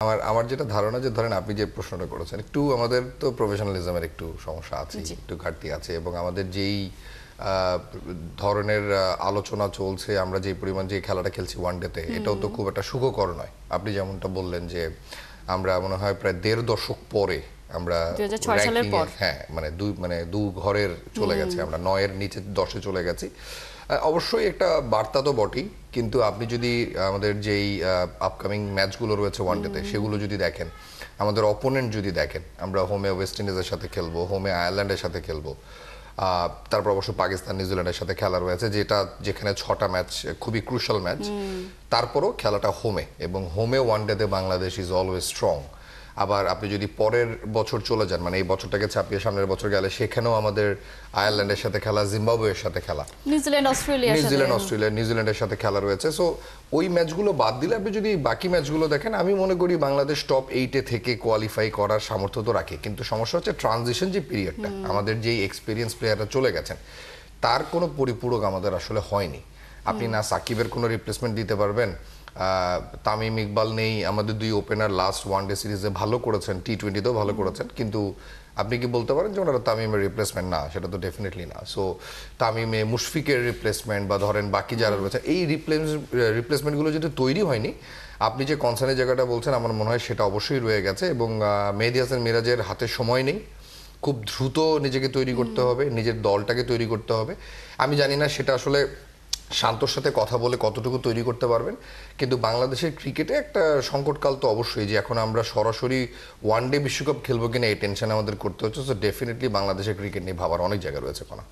আমার আমার যেটা ধারণা যে ধরেন আপনি যে প্রশ্নটা করেছেন একটু আমাদের তো প্রফেশনালিজমের একটু সমস্যা আছে, একটু ঘাটতি আছে, এবং আমাদের যেই ধরনের আলোচনা চলছে, আমরা যে পরিমাণ যে খেলাটা খেলছি ওয়ানডেতে, এটাও তো খুব একটা সুখকর নয়। আপনি যেমনটা বললেন যে আমরা মনে হয় প্রায় ১.৫ দশক পরে আমরা ২০০৬ সালের র্যাঙ্কিং পর হ্যাঁ মানে দু ঘরের চলে গেছে, আমরা ৯-এর নিচে ১০-এ চলে গেছি। অবশ্যই একটা বার্তা তো বটেই, কিন্তু আপনি যদি আমাদের যেই আপকামিং ম্যাচগুলো রয়েছে ওয়ানডেতে সেগুলো যদি দেখেন, আমাদের অপোনেন্ট যদি দেখেন, আমরা হোমে ওয়েস্ট ইন্ডিজের সাথে খেলবো, হোমে আয়ারল্যান্ডের সাথে খেলবো, তারপর অবশ্য পাকিস্তান নিউজিল্যান্ডের সাথে খেলা রয়েছে, যেখানে ৬টা ম্যাচ খুবই ক্রুশাল ম্যাচ। তারপরও খেলাটা হোমে, এবং হোমে ওয়ানডেতে বাংলাদেশ ইজ অলওয়েজ স্ট্রং। আবার আপনি যদি পরের বছর চলে যান, মানে এই বছরটাকে ছাপিয়ে সামনের বছর গেলে, সেখানেও আমাদের আয়ারল্যান্ডের সাথে খেলা, জিম্বাবুয়ের সাথে খেলা, নিউজিল্যান্ডের সাথে খেলা রয়েছে। সো ওই ম্যাচগুলো বাদ দিলে আপনি যদি বাকি ম্যাচগুলো দেখেন, আমি মনে করি বাংলাদেশ টপ 8-এ থেকে কোয়ালিফাই করার সামর্থ্য তো রাখে। কিন্তু সমস্যা হচ্ছে ট্রানজিশন যে পিরিয়ডটা, আমাদের যেই এক্সপিরিয়েন্স প্লেয়াররা চলে গেছেন, তার কোনো পরিপূরক আমাদের আসলে হয়নি। আপনি না সাকিবের কোনো রিপ্লেসমেন্ট দিতে পারবেন, তামিম ইকবাল নেই, আমাদের দুই ওপেনার লাস্ট ওয়ানডে সিরিজে ভালো করেছেন, টি-20তেও ভালো করেছেন, কিন্তু আপনি কি বলতে পারেন যে ওনারা তামিমের রিপ্লেসমেন্ট? না, সেটা তো ডেফিনেটলি না। সো তামিমে মুশফিকের রিপ্লেসমেন্ট বা ধরেন বাকি যারা রয়েছে, এই রিপ্লেসমেন্টগুলো যেটা তৈরি হয়নি, আপনি যে কনসার্নের জায়গাটা বলছেন, আমার মনে হয় সেটা অবশ্যই রয়ে গেছে। এবং মেহেদী হাসান মিরাজের হাতে সময় নেই, খুব দ্রুত নিজেকে তৈরি করতে হবে, নিজের দলটাকে তৈরি করতে হবে। আমি জানি না সেটা আসলে শান্তর সাথে কথা বলে কতটুকু তৈরি করতে পারবেন, কিন্তু বাংলাদেশের ক্রিকেটে একটা সংকটকাল তো অবশ্যই, যে এখন আমরা সরাসরি ওয়ানডে বিশ্বকাপ খেলবো কিনা এই টেনশন আমাদের করতে হচ্ছে। সো ডেফিনেটলি বাংলাদেশের ক্রিকেট নিয়ে ভাবার অনেক জায়গা রয়েছে। কোনা